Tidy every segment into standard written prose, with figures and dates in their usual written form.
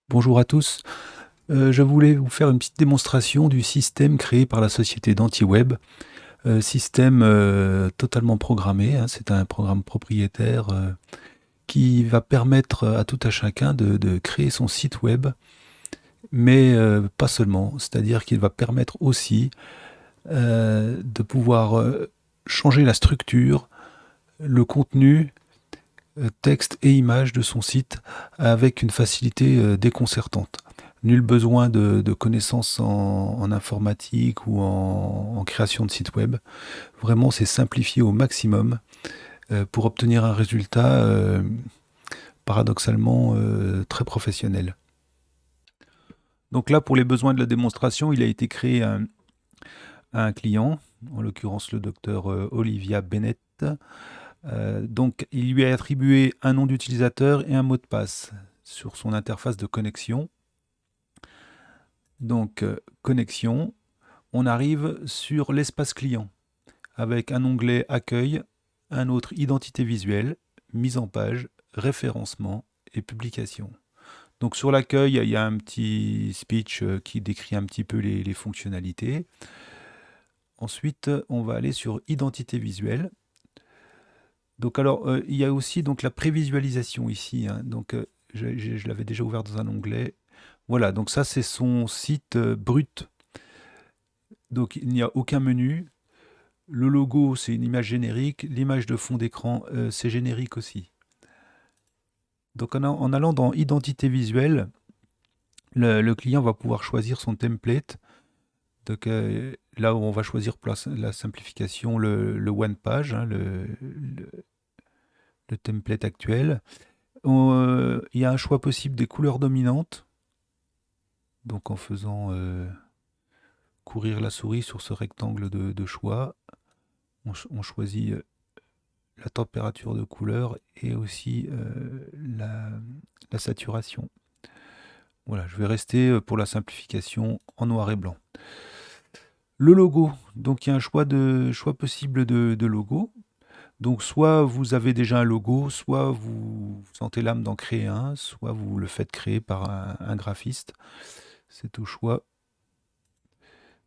Bonjour à tous. Je voulais vous faire une petite démonstration du système créé par la société DantiWeb. Système totalement programmé, hein. C'est un programme propriétaire qui va permettre à tout à chacun de créer son site web, mais pas seulement. C'est-à-dire qu'il va permettre aussi de pouvoir changer la structure, le contenu, texte et images de son site avec une facilité déconcertante. Nul besoin de connaissances en informatique ou en création de site web. Vraiment, c'est simplifié au maximum pour obtenir un résultat paradoxalement très professionnel. Donc là, pour les besoins de la démonstration, il a été créé à un client, en l'occurrence le docteur Olivia Bennett. Donc, il lui a attribué un nom d'utilisateur et un mot de passe sur son interface de connexion. Donc, connexion, on arrive sur l'espace client avec un onglet accueil, un autre identité visuelle, mise en page, référencement et publication. Donc sur l'accueil, il y a un petit speech qui décrit un petit peu les fonctionnalités. Ensuite, on va aller sur identité visuelle. Donc alors, il y a aussi donc la prévisualisation ici, hein. Donc je l'avais déjà ouvert dans un onglet. Voilà, donc ça c'est son site brut. Donc il n'y a aucun menu. Le logo, c'est une image générique. L'image de fond d'écran, c'est générique aussi. Donc en allant dans identité visuelle, le client va pouvoir choisir son template. Donc là où on va choisir pour la simplification le one page, hein, le template actuel. Il y a un choix possible des couleurs dominantes. Donc en faisant courir la souris sur ce rectangle de choix, on choisit la température de couleur et aussi la saturation. Voilà, je vais rester pour la simplification en noir et blanc. Le logo, donc il y a un choix possible de logo. Donc soit vous avez déjà un logo, soit vous sentez l'âme d'en créer un, soit vous le faites créer par un graphiste. C'est au choix.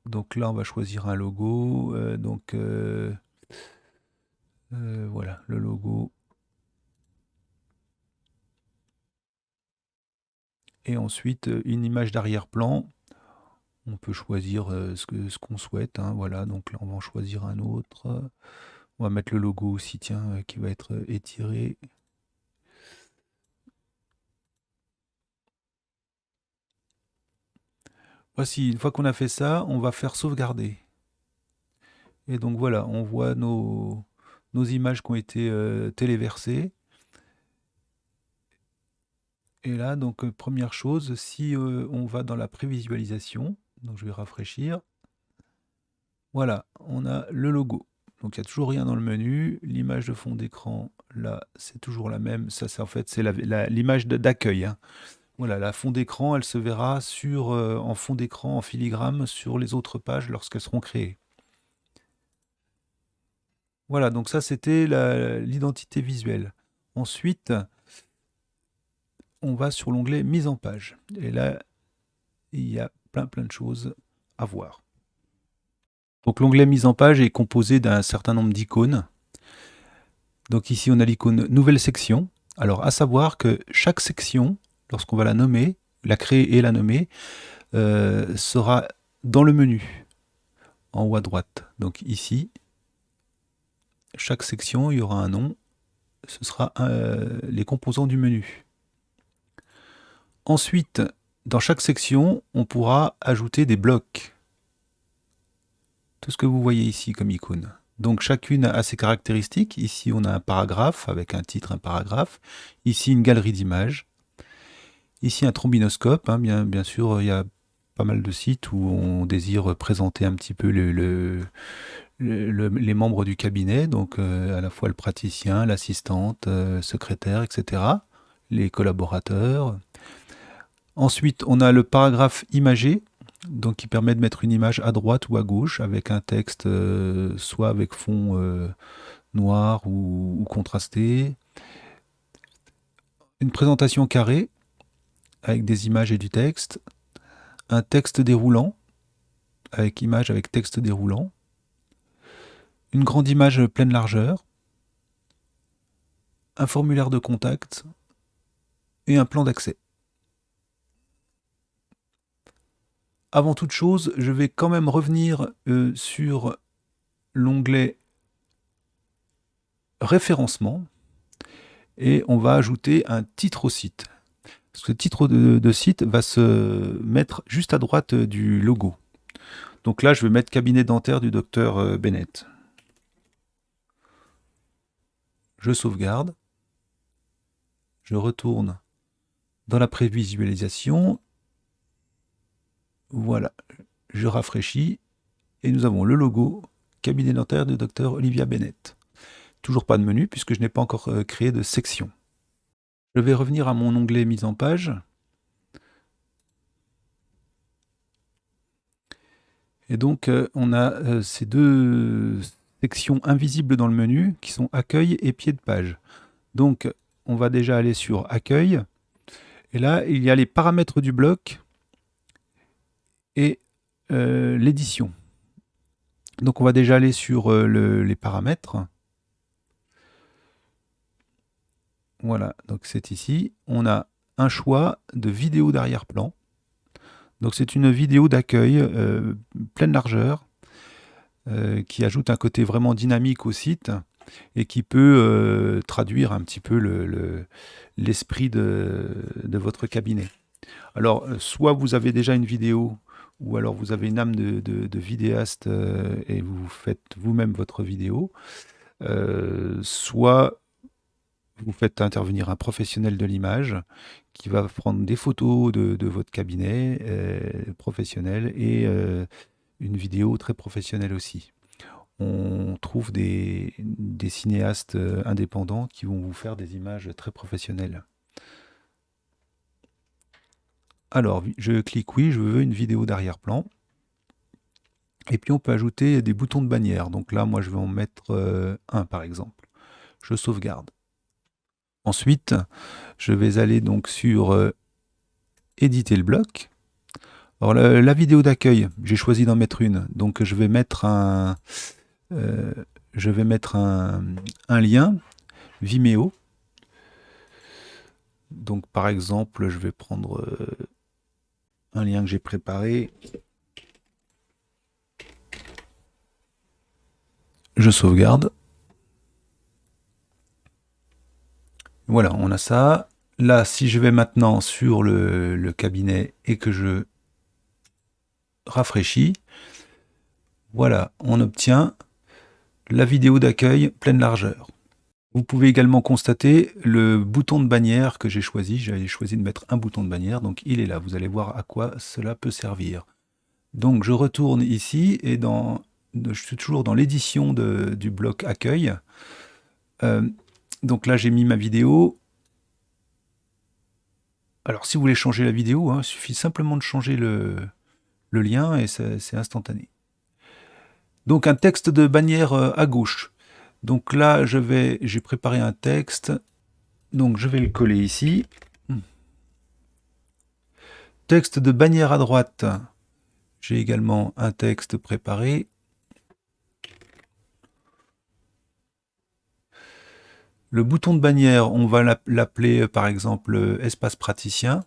Donc là, on va choisir un logo. Voilà, le logo. Et ensuite, une image d'arrière-plan. On peut choisir ce qu'on souhaite, hein. Voilà, donc là, on va en choisir un autre. On va mettre le logo aussi, tiens, qui va être étiré. Voici, une fois qu'on a fait ça, on va faire sauvegarder. Et donc voilà, on voit nos images qui ont été téléversées. Et là, donc première chose, si on va dans la prévisualisation, donc je vais rafraîchir, voilà, on a le logo. Donc il n'y a toujours rien dans le menu. L'image de fond d'écran, là, c'est toujours la même. Ça, c'est en fait, c'est l'image d'accueil, hein. Voilà, la fond d'écran, elle se verra en fond d'écran, en filigrane, sur les autres pages lorsqu'elles seront créées. Voilà, donc ça, c'était l'identité visuelle. Ensuite, on va sur l'onglet mise en page. Et là, il y a plein de choses à voir. Donc l'onglet mise en page est composé d'un certain nombre d'icônes. Donc ici, on a l'icône nouvelle section. Alors, à savoir que chaque section, lorsqu'on va la nommer, la créer et la nommer, sera dans le menu, en haut à droite. Donc ici, chaque section, il y aura un nom. Ce sera les composants du menu. Ensuite, dans chaque section, on pourra ajouter des blocs. Tout ce que vous voyez ici comme icône. Donc chacune a ses caractéristiques. Ici, on a un paragraphe avec un titre, un paragraphe. Ici, une galerie d'images. Ici, un trombinoscope, hein. Bien sûr, il y a pas mal de sites où on désire présenter un petit peu les membres du cabinet, donc à la fois le praticien, l'assistante, secrétaire, etc., les collaborateurs. Ensuite, on a le paragraphe imagé, donc qui permet de mettre une image à droite ou à gauche avec un texte soit avec fond noir ou contrasté. Une présentation carrée avec des images et du texte, un texte déroulant, avec image avec texte déroulant, une grande image pleine largeur, un formulaire de contact et un plan d'accès. Avant toute chose, je vais quand même revenir sur l'onglet référencement et on va ajouter un titre au site. Ce titre de site va se mettre juste à droite du logo. Donc là, je vais mettre cabinet dentaire du docteur Bennett. Je sauvegarde. Je retourne dans la prévisualisation. Voilà, je rafraîchis et nous avons le logo cabinet dentaire du docteur Olivia Bennett. Toujours pas de menu puisque je n'ai pas encore créé de section. Je vais revenir à mon onglet mise en page. Et donc on a ces deux sections invisibles dans le menu qui sont accueil et pied de page. Donc on va déjà aller sur accueil. Et là, il y a les paramètres du bloc et l'édition. Donc on va déjà aller sur les paramètres. Voilà, donc c'est ici. On a un choix de vidéo d'arrière-plan. Donc c'est une vidéo d'accueil pleine largeur qui ajoute un côté vraiment dynamique au site et qui peut traduire un petit peu l'esprit de votre cabinet. Alors, soit vous avez déjà une vidéo, ou alors vous avez une âme de vidéaste et vous faites vous-même votre vidéo, soit vous faites intervenir un professionnel de l'image qui va prendre des photos de votre cabinet professionnel et une vidéo très professionnelle aussi. On trouve des cinéastes indépendants qui vont vous faire des images très professionnelles. Alors, je clique oui, je veux une vidéo d'arrière-plan. Et puis on peut ajouter des boutons de bannière. Donc là, moi, je vais en mettre un, par exemple. Je sauvegarde. Ensuite, je vais aller donc sur éditer le bloc. Alors la vidéo d'accueil, j'ai choisi d'en mettre une. Donc je vais mettre un lien Vimeo. Donc par exemple, je vais prendre un lien que j'ai préparé. Je sauvegarde. Voilà, on a ça. Là, si je vais maintenant sur le cabinet et que je rafraîchis, voilà, on obtient la vidéo d'accueil pleine largeur. Vous pouvez également constater le bouton de bannière que j'ai choisi. J'avais choisi de mettre un bouton de bannière, donc il est là. Vous allez voir à quoi cela peut servir. Donc je retourne ici et je suis toujours dans l'édition du bloc accueil. Donc là j'ai mis ma vidéo. Alors si vous voulez changer la vidéo, il suffit simplement de changer le lien et c'est instantané. Donc un texte de bannière à gauche. Donc là j'ai préparé un texte. Donc je vais le coller ici. Texte de bannière à droite. J'ai également un texte préparé. Le bouton de bannière, on va l'appeler par exemple espace praticien.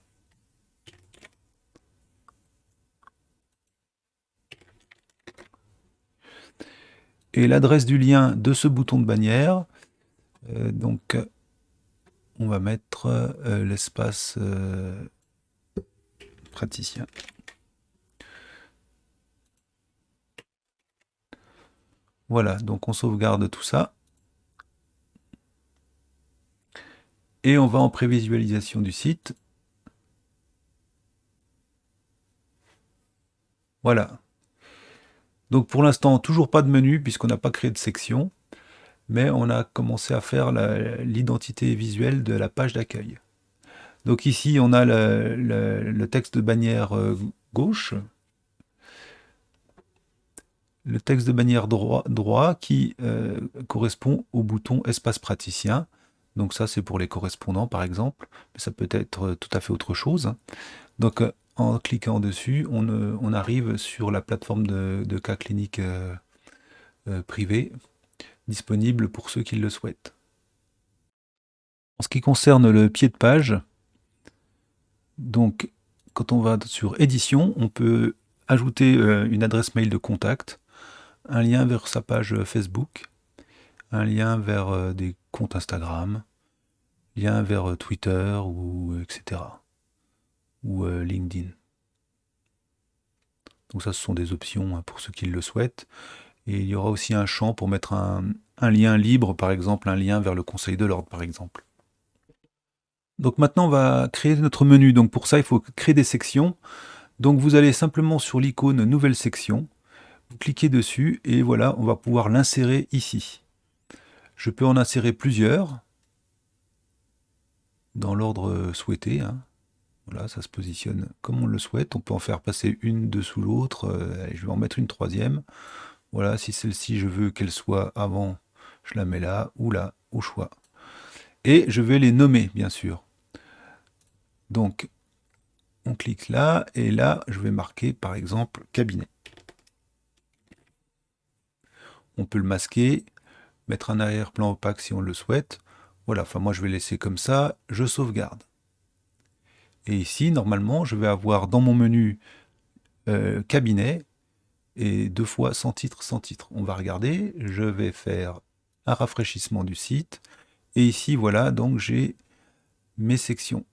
Et l'adresse du lien de ce bouton de bannière, donc on va mettre l'espace praticien. Voilà, donc on sauvegarde tout ça. Et on va en prévisualisation du site. Voilà. Donc pour l'instant, toujours pas de menu puisqu'on n'a pas créé de section, mais on a commencé à faire l'identité visuelle de la page d'accueil. Donc ici, on a le texte de bannière gauche, le texte de bannière droit qui correspond au bouton espace praticien. Donc ça, c'est pour les correspondants, par exemple. Mais ça peut être tout à fait autre chose. Donc en cliquant dessus, on arrive sur la plateforme de cas cliniques privés, disponible pour ceux qui le souhaitent. En ce qui concerne le pied de page, donc quand on va sur édition, on peut ajouter une adresse mail de contact, un lien vers sa page Facebook, un lien vers des comptes Instagram, lien vers Twitter, ou etc. ou LinkedIn. Donc ça, ce sont des options pour ceux qui le souhaitent. Et il y aura aussi un champ pour mettre un lien libre, par exemple un lien vers le Conseil de l'Ordre, par exemple. Donc maintenant, on va créer notre menu. Donc pour ça, il faut créer des sections. Donc vous allez simplement sur l'icône Nouvelle section, vous cliquez dessus et voilà, on va pouvoir l'insérer ici. Je peux en insérer plusieurs dans l'ordre souhaité. Voilà, ça se positionne comme on le souhaite. On peut en faire passer une dessous l'autre. Je vais en mettre une troisième. Voilà, si celle-ci, je veux qu'elle soit avant, je la mets là ou là, au choix. Et je vais les nommer, bien sûr. Donc, on clique là, et là, je vais marquer, par exemple, cabinet. On peut le masquer, mettre un arrière-plan opaque si on le souhaite. Voilà, enfin moi je vais laisser comme ça, je sauvegarde. Et ici, normalement, je vais avoir dans mon menu cabinet, et 2 fois sans titre, sans titre. On va regarder, je vais faire un rafraîchissement du site, et ici, voilà, donc j'ai mes sections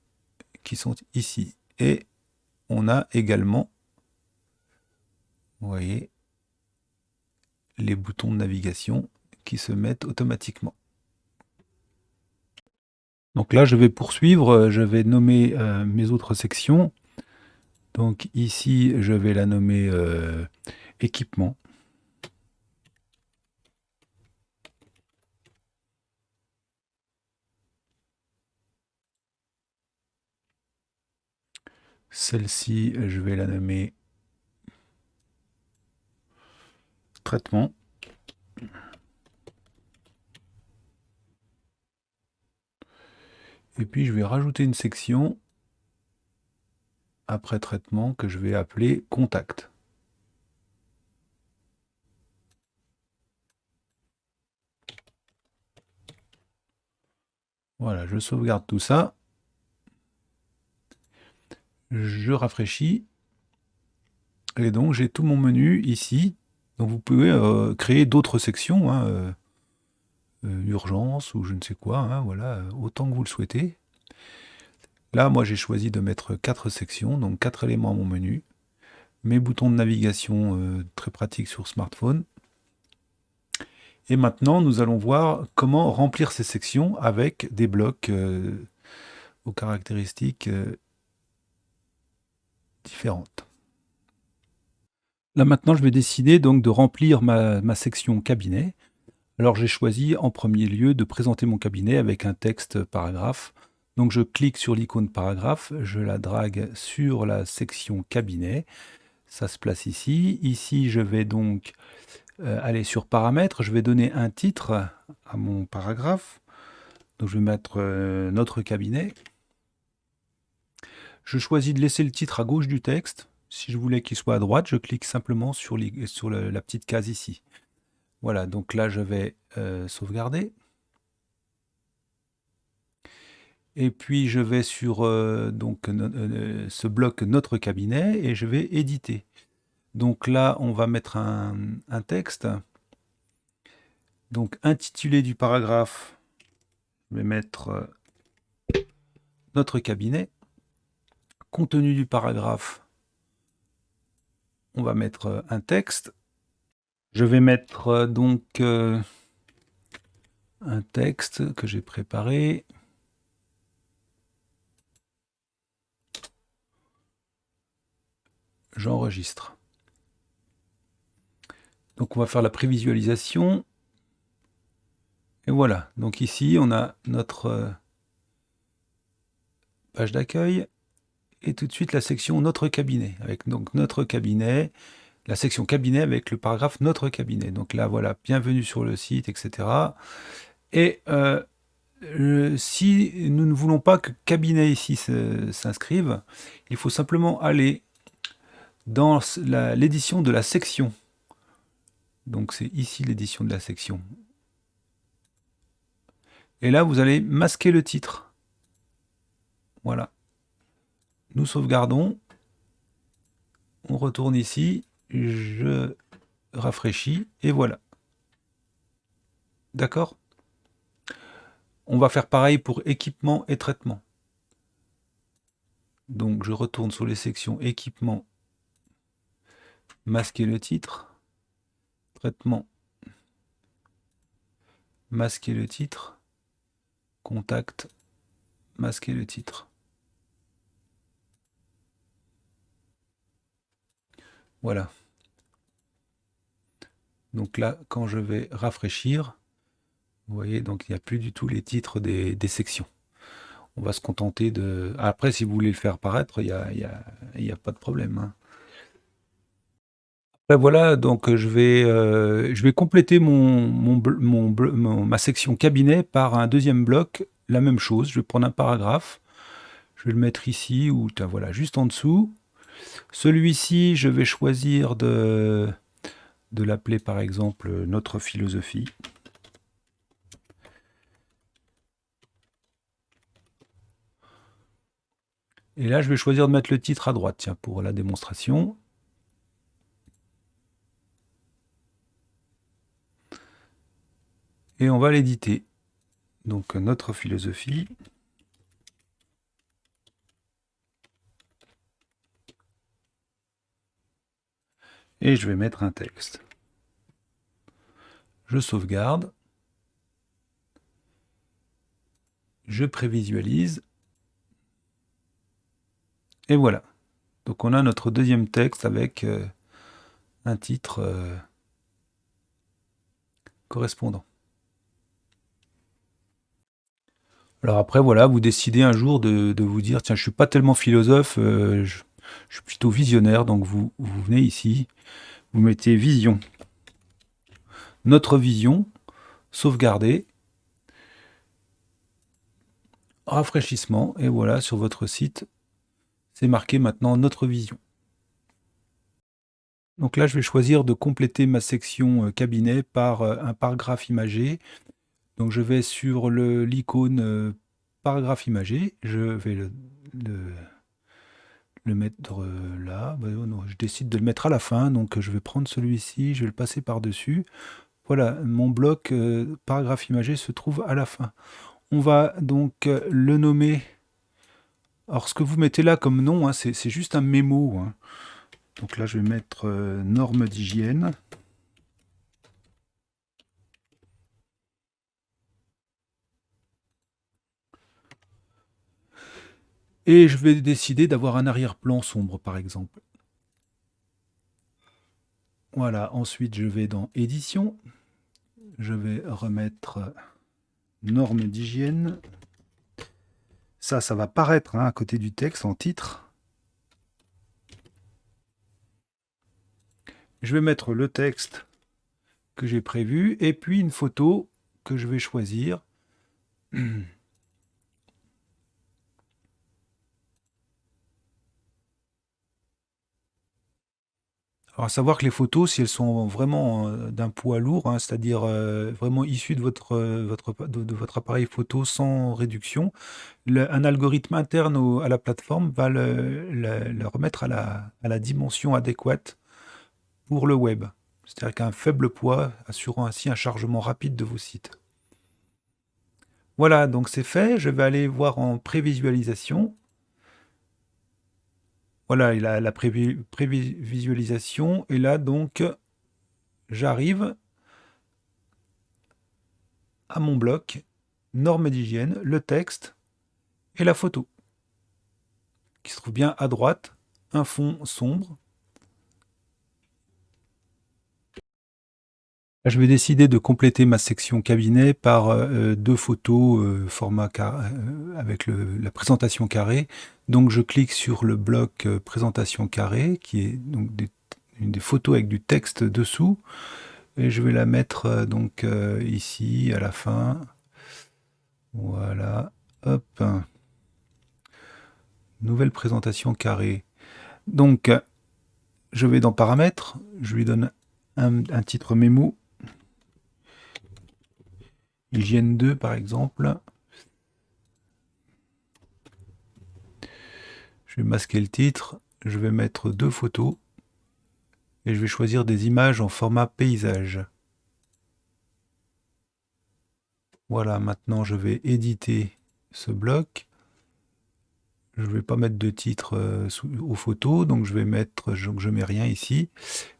qui sont ici. Et on a également, vous voyez, les boutons de navigation qui se mettent automatiquement. Donc là, je vais poursuivre, je vais nommer mes autres sections. Donc ici, je vais la nommer équipement. Celle-ci, je vais la nommer traitement. Et puis je vais rajouter une section après traitement que je vais appeler contact. Voilà, je sauvegarde tout ça. Je rafraîchis. Et donc j'ai tout mon menu ici. Donc vous pouvez créer d'autres sections, urgence ou je ne sais quoi, voilà, autant que vous le souhaitez. Là, moi j'ai choisi de mettre 4 sections, donc 4 éléments à mon menu. Mes boutons de navigation très pratiques sur smartphone. Et maintenant, nous allons voir comment remplir ces sections avec des blocs aux caractéristiques différentes. Là maintenant, je vais décider donc de remplir ma section cabinet. Alors j'ai choisi en premier lieu de présenter mon cabinet avec un texte paragraphe. Donc je clique sur l'icône paragraphe, je la drague sur la section cabinet. Ça se place ici. Ici, je vais donc aller sur paramètres. Je vais donner un titre à mon paragraphe. Donc je vais mettre notre cabinet. Je choisis de laisser le titre à gauche du texte. Si je voulais qu'il soit à droite, je clique simplement sur la petite case ici. Voilà, donc là je vais sauvegarder. Et puis je vais sur ce bloc notre cabinet et je vais éditer. Donc là on va mettre un texte. Donc intitulé du paragraphe, je vais mettre notre cabinet. Contenu du paragraphe, on va mettre un texte. Je vais mettre donc un texte que j'ai préparé. J'enregistre. Donc on va faire la prévisualisation. Et voilà, donc ici on a notre page d'accueil et tout de suite la section notre cabinet, avec donc notre cabinet, la section cabinet avec le paragraphe notre cabinet. Donc là voilà, bienvenue sur le site, etc. Et Si nous ne voulons pas que cabinet ici s'inscrive, il faut simplement aller dans l'édition de la section. Donc c'est ici l'édition de la section. Et là, vous allez masquer le titre. Voilà. Nous sauvegardons. On retourne ici. Je rafraîchis. Et voilà. D'accord? On va faire pareil pour équipement et traitement. Donc je retourne sur les sections équipement, masquer le titre, traitement, masquer le titre, contact, masquer le titre. Voilà. Donc là, quand je vais rafraîchir, vous voyez, donc il n'y a plus du tout les titres des sections. On va se contenter de... Après, si vous voulez le faire apparaître, il y a pas de problème, hein. Après, voilà, donc je vais compléter ma section cabinet par un deuxième bloc, la même chose. Je vais prendre un paragraphe, je vais le mettre ici, ou voilà, juste en dessous. Celui-ci, je vais choisir de l'appeler par exemple notre philosophie. Et là, je vais choisir de mettre le titre à droite, tiens, pour la démonstration. Et on va l'éditer. Donc, notre philosophie. Et je vais mettre un texte. Je sauvegarde. Je prévisualise. Et voilà. Donc on a notre deuxième texte avec un titre correspondant. Alors après, voilà, vous décidez un jour de vous dire, tiens, je suis pas tellement philosophe, je suis plutôt visionnaire, donc vous venez ici, vous mettez vision. Notre vision, sauvegarder, rafraîchissement, et voilà, sur votre site, c'est marqué maintenant notre vision. Donc là, je vais choisir de compléter ma section cabinet par un paragraphe imagé. Donc je vais sur l'icône paragraphe imagé, je vais le mettre là. Bah, non, je décide de le mettre à la fin, donc je vais prendre celui-ci, je vais le passer par-dessus. Voilà, mon bloc paragraphe imagé se trouve à la fin. On va donc le nommer. Alors ce que vous mettez là comme nom, hein, c'est juste un mémo, hein. Donc là je vais mettre normes d'hygiène. Et je vais décider d'avoir un arrière-plan sombre, par exemple. Voilà, ensuite je vais dans édition. Je vais remettre normes d'hygiène. Ça va paraître hein, à côté du texte en titre. Je vais mettre le texte que j'ai prévu et puis une photo que je vais choisir. Alors, à savoir que les photos, si elles sont vraiment d'un poids lourd, hein, c'est-à-dire vraiment issues de votre appareil photo sans réduction, un algorithme interne à la plateforme va le remettre à la dimension adéquate pour le web. C'est-à-dire qu'un faible poids, assurant ainsi un chargement rapide de vos sites. Voilà, donc c'est fait. Je vais aller voir en prévisualisation. Voilà, il a la prévisualisation. Et là, donc, j'arrive à mon bloc, normes d'hygiène, le texte et la photo, qui se trouve bien à droite, un fond sombre. Là, je vais décider de compléter ma section cabinet par deux photos format avec la présentation carrée. Donc je clique sur le bloc présentation carrée, qui est donc une des photos avec du texte dessous. Et je vais la mettre donc ici à la fin. Voilà, hop. Nouvelle présentation carrée. Donc, je vais dans paramètres, je lui donne un titre mémo. Hygiène 2 par exemple. Je vais masquer le titre, je vais mettre 2 photos et je vais choisir des images en format paysage. Voilà, maintenant je vais éditer ce bloc. Je ne vais pas mettre de titre aux photos, donc je vais mettre, je mets rien ici.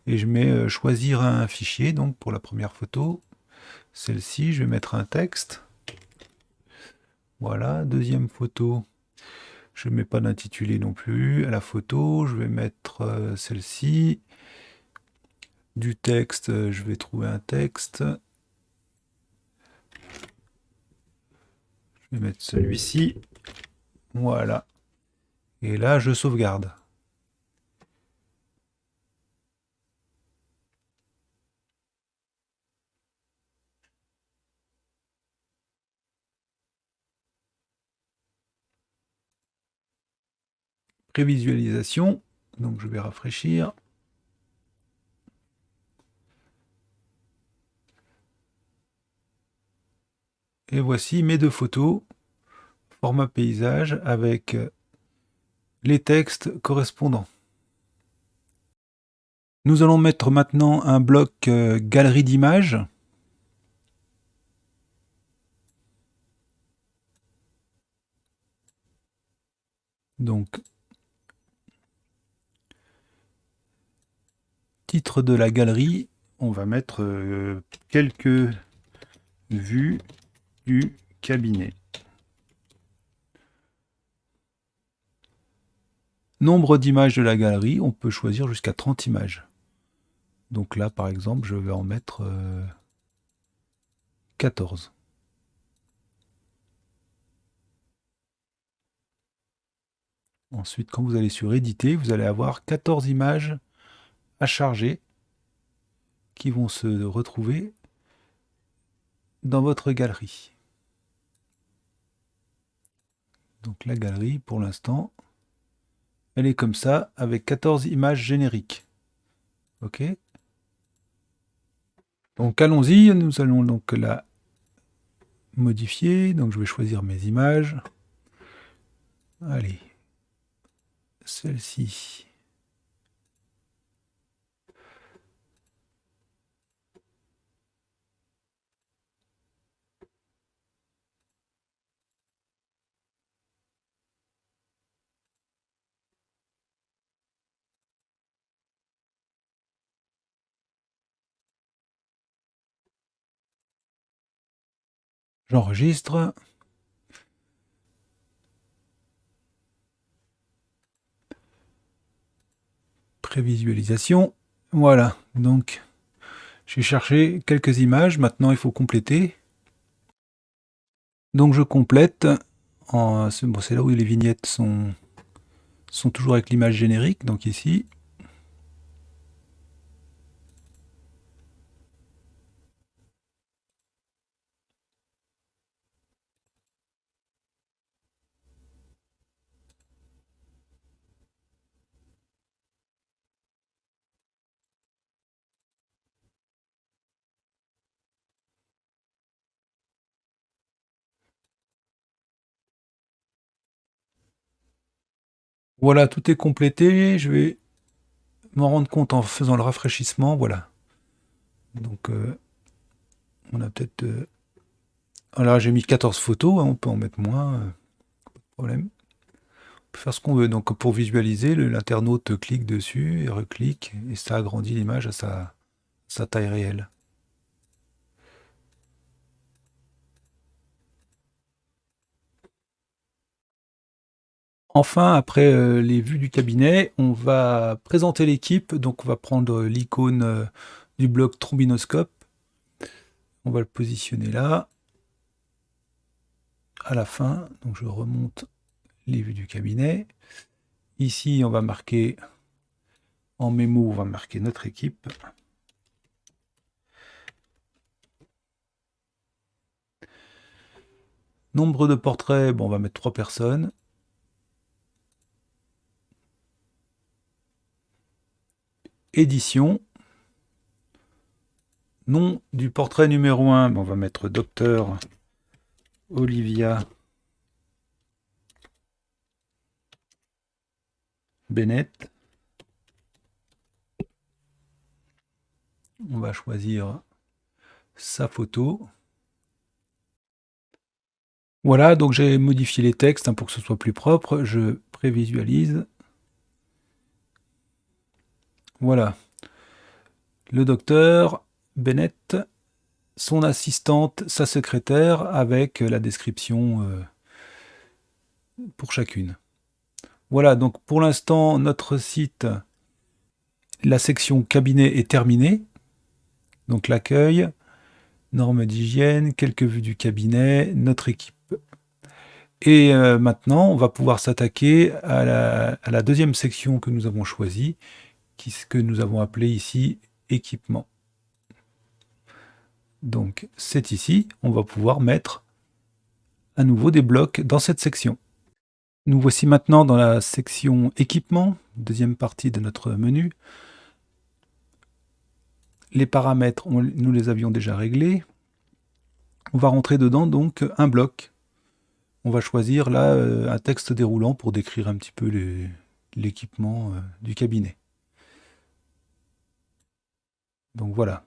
Et je mets choisir un fichier, donc pour la première photo, celle-ci, je vais mettre un texte. Voilà, deuxième photo, je ne mets pas d'intitulé non plus. À la photo, je vais mettre celle-ci. Du texte, je vais trouver un texte. Je vais mettre celui-ci. Voilà. Et là, je sauvegarde. Prévisualisation. Donc je vais rafraîchir. Et voici mes 2 photos, format paysage, avec les textes correspondants. Nous allons mettre maintenant un bloc galerie d'images. Donc, titre de la galerie, on va mettre quelques vues du cabinet. Nombre d'images de la galerie, on peut choisir jusqu'à 30 images. Donc là, par exemple, je vais en mettre 14. Ensuite, quand vous allez sur éditer, vous allez avoir 14 images à charger qui vont se retrouver dans votre galerie. Donc la galerie, pour l'instant, elle est comme ça, avec 14 images génériques. OK? Donc allons-y, nous allons donc la modifier. Donc je vais choisir mes images. Allez, celle-ci. J'enregistre. Prévisualisation. Voilà, donc j'ai cherché quelques images. Maintenant, il faut compléter. Donc je complète. Bon, c'est là où les vignettes sont toujours avec l'image générique. Donc ici. Voilà, tout est complété. Je vais m'en rendre compte en faisant le rafraîchissement. Voilà. Donc on a peut-être... Alors j'ai mis 14 photos, hein, on peut en mettre moins, pas de problème. On peut faire ce qu'on veut. Donc pour visualiser, l'internaute clique dessus et reclique, et ça agrandit l'image à sa taille réelle. Enfin, après les vues du cabinet, on va présenter l'équipe. Donc on va prendre l'icône du bloc trombinoscope. On va le positionner là. À la fin, donc je remonte les vues du cabinet. Ici, on va marquer en mémo, on va marquer notre équipe. Nombre de portraits, bon, on va mettre 3 personnes. Édition. Nom du portrait numéro 1, bon, on va mettre Docteur Olivia Bennett. On va choisir sa photo. Voilà, donc j'ai modifié les textes pour que ce soit plus propre. Je prévisualise. Voilà. Le docteur Bennett, son assistante, sa secrétaire, avec la description pour chacune. Voilà, donc pour l'instant, notre site, la section cabinet est terminée. Donc l'accueil, normes d'hygiène, quelques vues du cabinet, notre équipe. Et maintenant, on va pouvoir s'attaquer à la deuxième section que nous avons choisie, que nous avons appelée ici équipement. Donc c'est ici, on va pouvoir mettre à nouveau des blocs dans cette section. Nous voici maintenant dans la section équipement, deuxième partie de notre menu. Les paramètres, nous les avions déjà réglés. On va rentrer dedans donc un bloc. On va choisir là un texte déroulant pour décrire un petit peu l'équipement du cabinet. Donc voilà.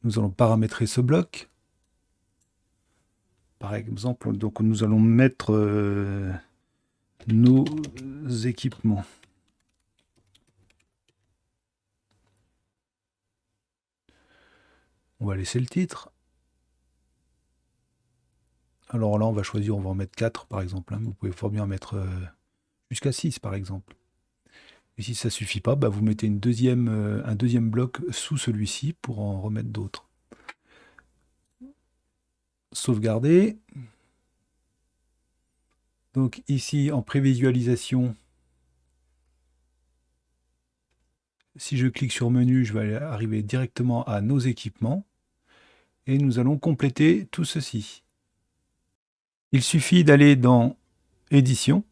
Nous allons paramétrer ce bloc. Par exemple, donc nous allons mettre nos équipements. On va laisser le titre. Alors là, on va choisir, on va en mettre 4 par exemple. Vous pouvez fort bien en mettre jusqu'à 6 par exemple. Et si ça ne suffit pas, vous mettez un deuxième bloc sous celui-ci pour en remettre d'autres. Sauvegarder. Donc ici, en prévisualisation, si je clique sur menu, je vais arriver directement à nos équipements. Et nous allons compléter tout ceci. Il suffit d'aller dans édition.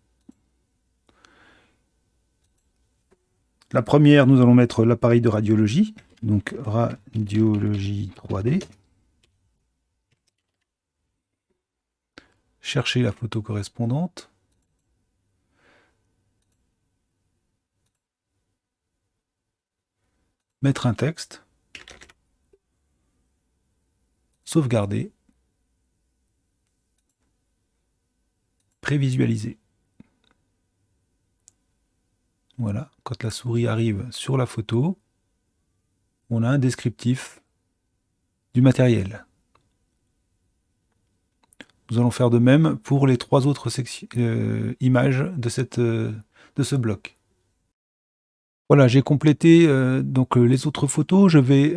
La première, nous allons mettre l'appareil de radiologie, donc radiologie 3D. Chercher la photo correspondante. Mettre un texte. Sauvegarder. Prévisualiser. Voilà, quand la souris arrive sur la photo, on a un descriptif du matériel. Nous allons faire de même pour les 3 autres images de ce bloc. Voilà, j'ai complété donc les autres photos. Je vais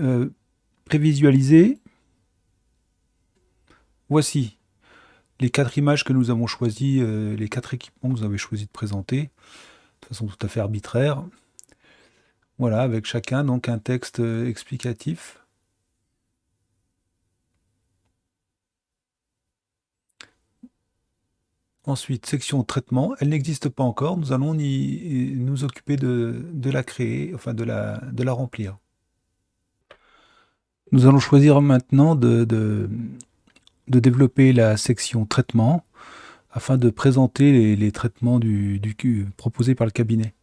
prévisualiser. Voici les 4 images que nous avons choisies, les 4 équipements que vous avez choisi de présenter, de façon tout à fait arbitraire. Voilà, avec chacun donc un texte explicatif. Ensuite, section traitement, elle n'existe pas encore, nous allons nous occuper de la créer, enfin de la remplir. Nous allons choisir maintenant de développer la section traitement afin de présenter les traitements proposés par le cabinet.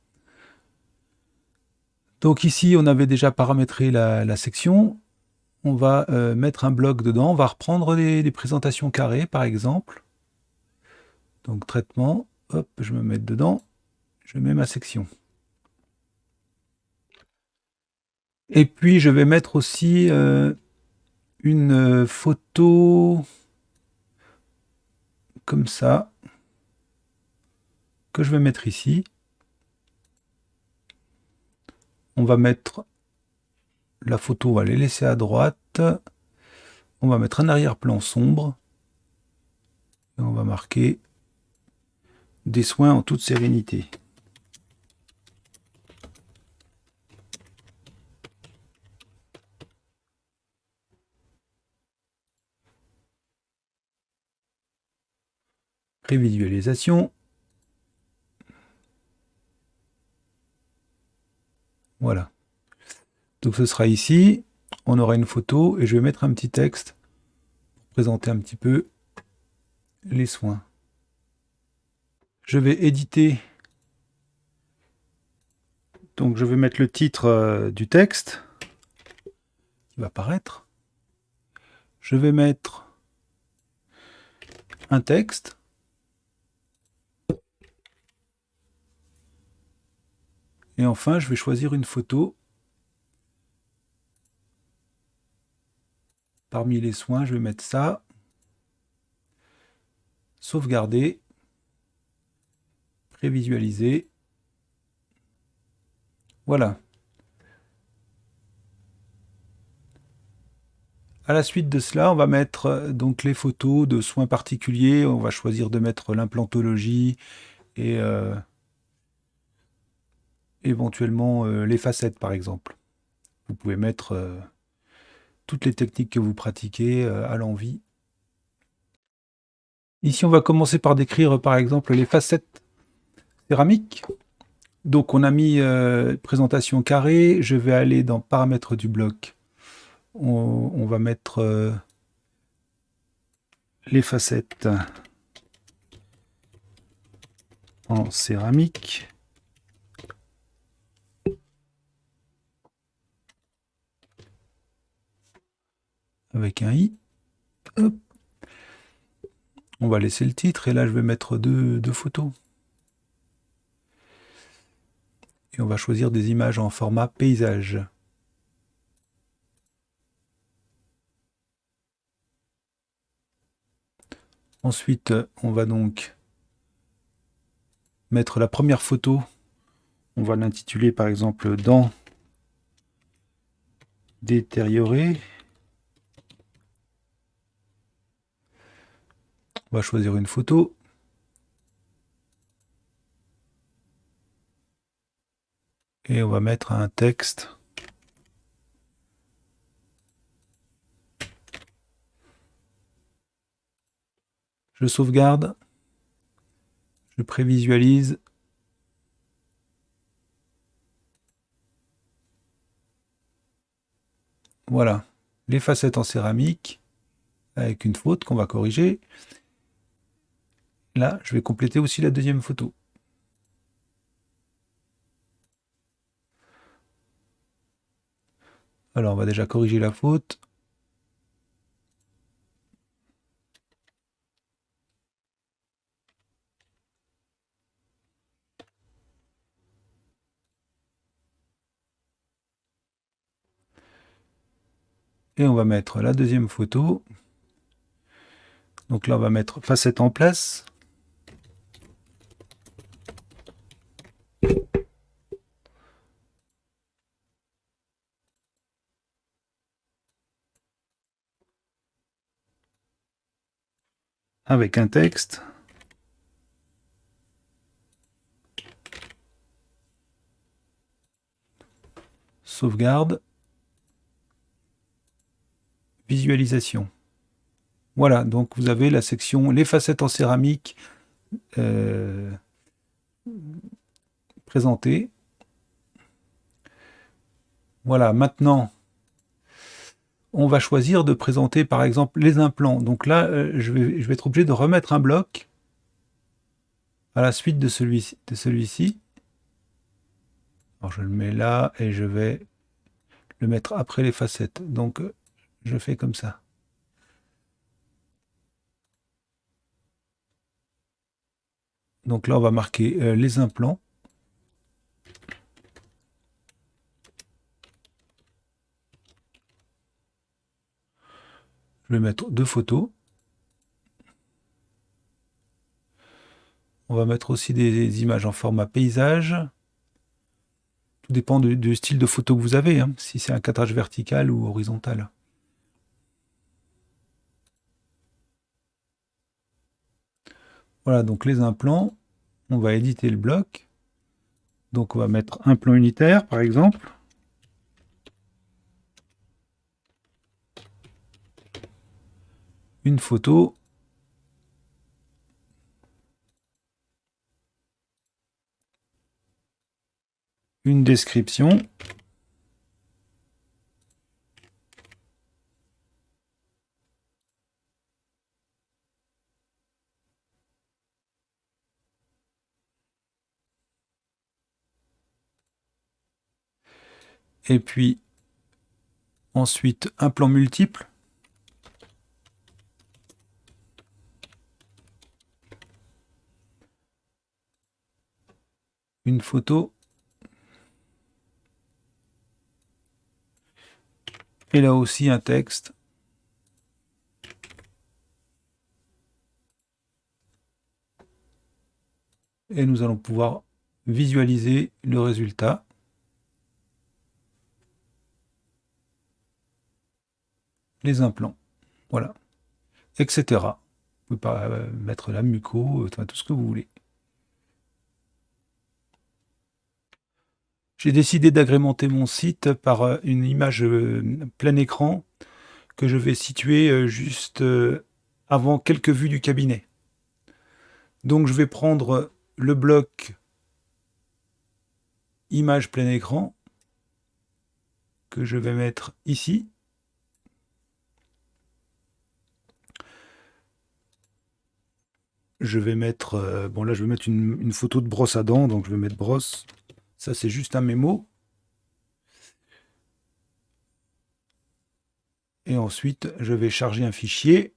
Donc ici, on avait déjà paramétré la section. On va mettre un bloc dedans. On va reprendre les présentations carrées, par exemple. Donc traitement, hop, je me mets dedans. Je mets ma section. Et puis, je vais mettre aussi une photo comme ça, que je vais mettre ici. On va mettre la photo, on va les laisser à droite. On va mettre un arrière-plan sombre. Et on va marquer des soins en toute sérénité. Prévisualisation. Voilà. Donc ce sera ici. On aura une photo et je vais mettre un petit texte pour présenter un petit peu les soins. Je vais éditer. Donc je vais mettre le titre du texte qui va apparaître. Je vais mettre un texte. Et enfin, je vais choisir une photo. Parmi les soins, je vais mettre ça. Sauvegarder. Prévisualiser. Voilà. À la suite de cela, on va mettre donc les photos de soins particuliers. On va choisir de mettre l'implantologie et éventuellement les facettes, par exemple. Vous pouvez mettre toutes les techniques que vous pratiquez à l'envie. Ici, on va commencer par décrire, par exemple, les facettes céramiques. Donc, on a mis présentation carrée. Je vais aller dans paramètres du bloc. On va mettre les facettes en céramique. Avec un i. Hop. On va laisser le titre et là je vais mettre deux photos. Et on va choisir des images en format paysage. Ensuite, on va donc mettre la première photo. On va l'intituler par exemple dents détériorées. On va choisir une photo. Et on va mettre un texte. Je sauvegarde. Je prévisualise. Voilà. Les facettes en céramique avec une faute qu'on va corriger. Là, je vais compléter aussi la deuxième photo. Alors, on va déjà corriger la faute. Et on va mettre la deuxième photo. Donc là, on va mettre facette en place. Avec un texte. Sauvegarde. Visualisation. Voilà, donc vous avez la section les facettes en céramique présentées. Voilà, maintenant, on va choisir de présenter par exemple les implants. Donc là, je vais être obligé de remettre un bloc à la suite de celui-ci. Alors je le mets là et je vais le mettre après les facettes. Donc je fais comme ça. Donc là, on va marquer les implants. Je vais mettre deux photos. On va mettre aussi des images en format paysage. Tout dépend du style de photo que vous avez, hein, si c'est un cadrage vertical ou horizontal. Voilà, donc les implants, on va éditer le bloc. Donc on va mettre un plan unitaire, par exemple. Une photo. une description. Et puis ensuite un plan multiple. Une photo. Et là aussi un texte. Et nous allons pouvoir visualiser le résultat. Les implants. Voilà. Etc. Vous pouvez pas mettre la muco, tout ce que vous voulez. J'ai décidé d'agrémenter mon site par une image plein écran que je vais situer juste avant quelques vues du cabinet. Donc je vais prendre le bloc image plein écran que je vais mettre ici. Je vais mettre, bon là je vais mettre une photo de brosse à dents, donc je vais mettre brosse. Ça c'est juste un mémo. Et ensuite je vais charger un fichier.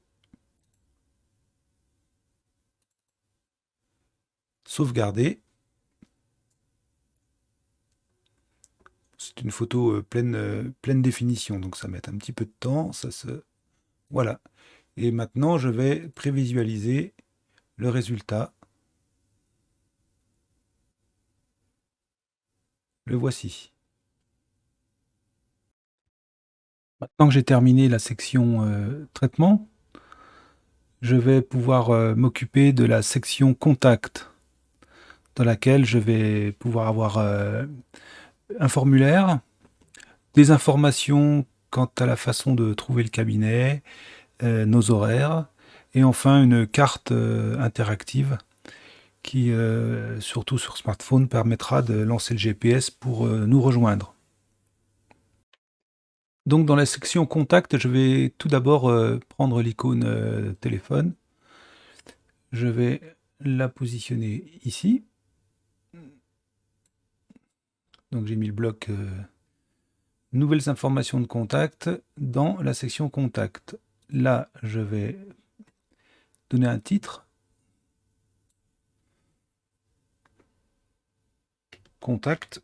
Sauvegarder. C'est une photo pleine définition, donc ça va mettre un petit peu de temps. Voilà. Et maintenant, je vais prévisualiser le résultat. Le voici. Maintenant que j'ai terminé la section traitement, je vais pouvoir m'occuper de la section contact, dans laquelle je vais pouvoir avoir un formulaire, des informations quant à la façon de trouver le cabinet, nos horaires, et enfin une carte interactive qui, surtout sur smartphone, permettra de lancer le GPS pour nous rejoindre. Donc dans la section contact, je vais tout d'abord prendre l'icône téléphone. Je vais la positionner ici. Donc j'ai mis le bloc nouvelles informations de contact dans la section contact. Là, je vais donner un titre. Contact.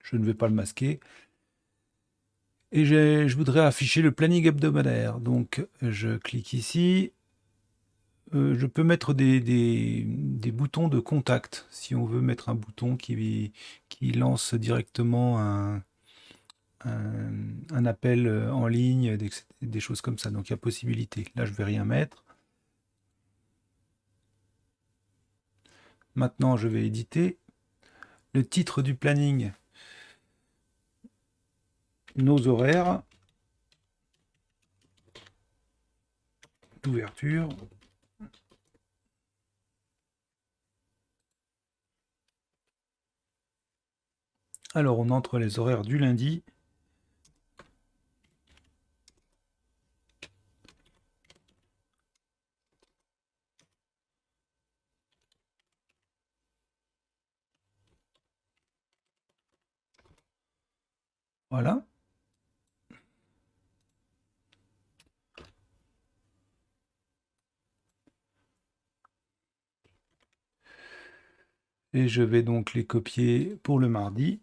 Je ne vais pas le masquer. Et je voudrais afficher le planning hebdomadaire. Donc je clique ici. Je peux mettre des boutons de contact. Si on veut mettre un bouton qui lance directement un appel en ligne, des choses comme ça. Donc il y a possibilité. Là, je ne vais rien mettre. Maintenant, je vais éditer. Le titre du planning, nos horaires d'ouverture. Alors, on entre les horaires du lundi. Voilà. Et je vais donc les copier pour le mardi.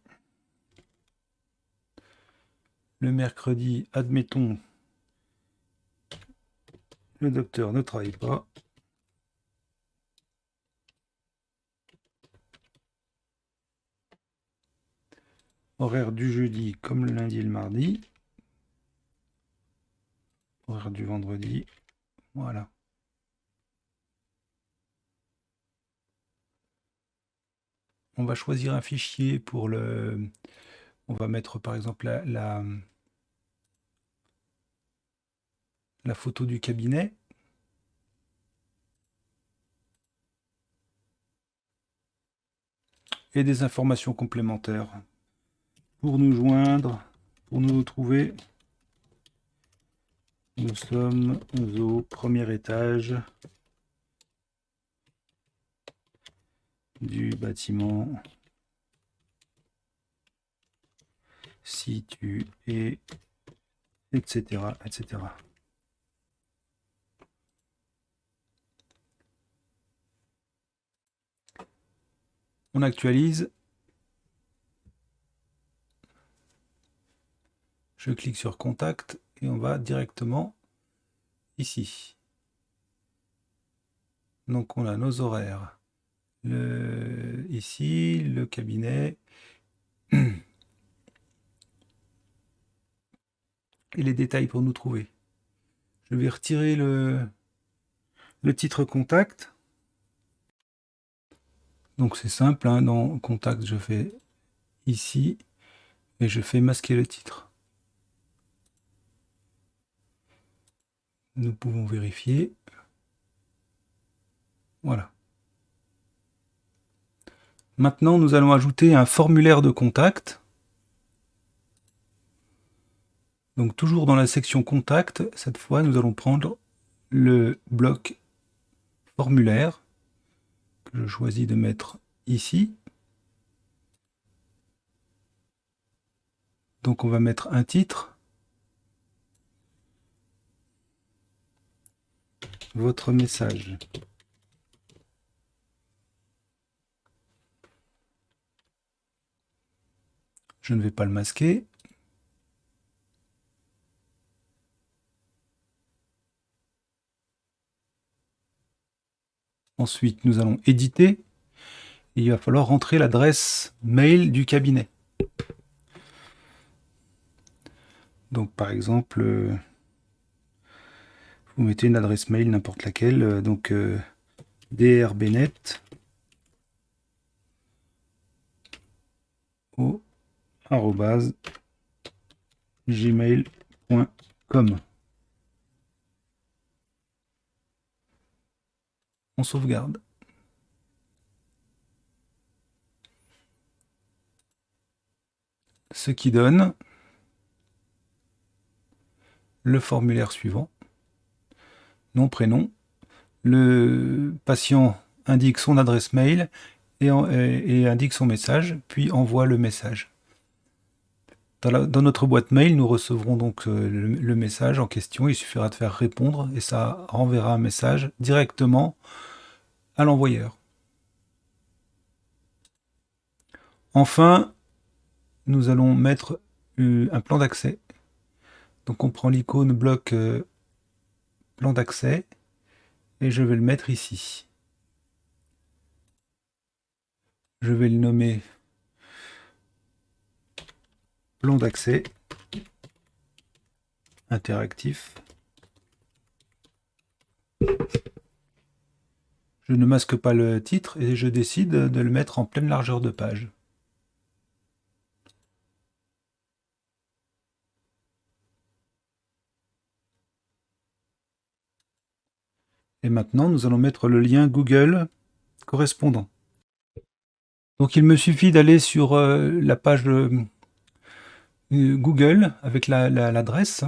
Le mercredi, admettons, le docteur ne travaille pas. Horaire du jeudi comme le lundi et le mardi. Horaire du vendredi. Voilà. On va choisir un fichier pour le... On va mettre par exemple la photo du cabinet. et des informations complémentaires. Pour nous joindre, pour nous trouver, nous sommes au premier étage du bâtiment situé, etc., etc. On actualise. Je clique sur Contact et on va directement ici. Donc on a nos horaires. Ici, le cabinet. Et les détails pour nous trouver. Je vais retirer le titre Contact. Donc c'est simple, hein, dans Contact, je fais ici et je fais masquer le titre. Nous pouvons vérifier. Voilà. Maintenant, nous allons ajouter un formulaire de contact. Donc toujours dans la section Contact, cette fois, nous allons prendre le bloc formulaire que je choisis de mettre ici. Donc on va mettre un titre. Votre message. Je ne vais pas le masquer. Ensuite, nous allons éditer. Et il va falloir rentrer l'adresse mail du cabinet. Donc par exemple, vous mettez une adresse mail n'importe laquelle, donc drbnet au @gmail.com. On sauvegarde. Ce qui donne le formulaire suivant. Nom, prénom. Le patient indique son adresse mail et indique son message, puis envoie le message. Dans notre boîte mail, nous recevrons donc le message en question. Il suffira de faire répondre et ça renverra un message directement à l'envoyeur. Enfin, nous allons mettre un plan d'accès. Donc on prend l'icône bloc plan d'accès et je vais le mettre ici. Je vais le nommer plan d'accès interactif. Je ne masque pas le titre et je décide de le mettre en pleine largeur de page. Et maintenant, nous allons mettre le lien Google correspondant. Donc il me suffit d'aller sur la page Google avec l'adresse.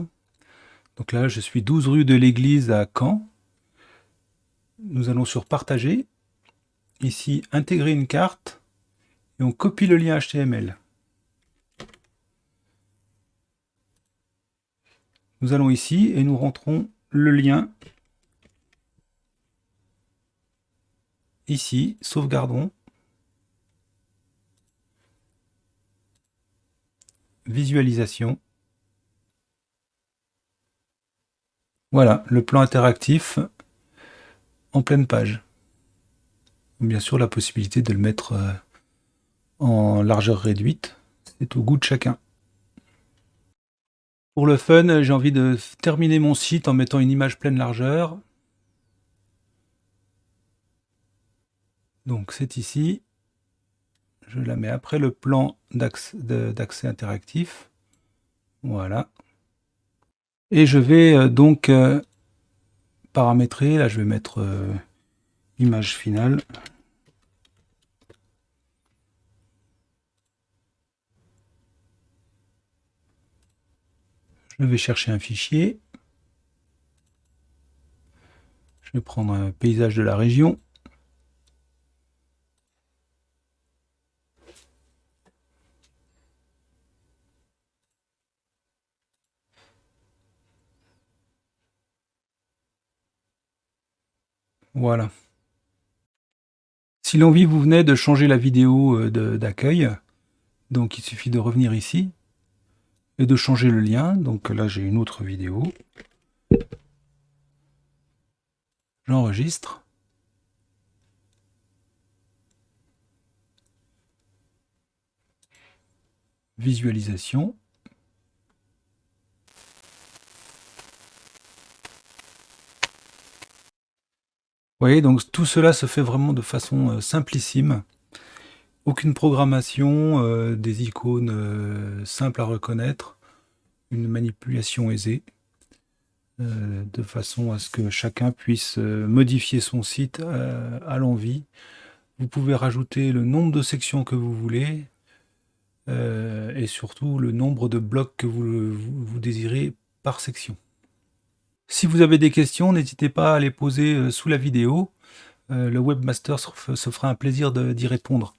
Donc là, je suis 12 rue de l'Église à Caen. Nous allons sur Partager. Ici, intégrer une carte. Et on copie le lien HTML. Nous allons ici et nous rentrons le lien. Ici, sauvegardons. Visualisation. Voilà, le plan interactif en pleine page. Bien sûr, la possibilité de le mettre en largeur réduite, c'est au goût de chacun. Pour le fun, j'ai envie de terminer mon site en mettant une image pleine largeur. Donc c'est ici. Je la mets après le plan d'accès interactif. Voilà. Et je vais donc paramétrer. Là, je vais mettre image finale. Je vais chercher un fichier. Je vais prendre un paysage de la région. Voilà. Si l'envie vous venait de changer la vidéo d'accueil, donc il suffit de revenir ici et de changer le lien. Donc là j'ai une autre vidéo. J'enregistre. Visualisation. Vous voyez, donc tout cela se fait vraiment de façon simplissime. Aucune programmation, des icônes simples à reconnaître, une manipulation aisée, de façon à ce que chacun puisse modifier son site à l'envie. Vous pouvez rajouter le nombre de sections que vous voulez, et surtout le nombre de blocs que vous désirez par section. Si vous avez des questions, n'hésitez pas à les poser sous la vidéo. Le webmaster se fera un plaisir d'y répondre.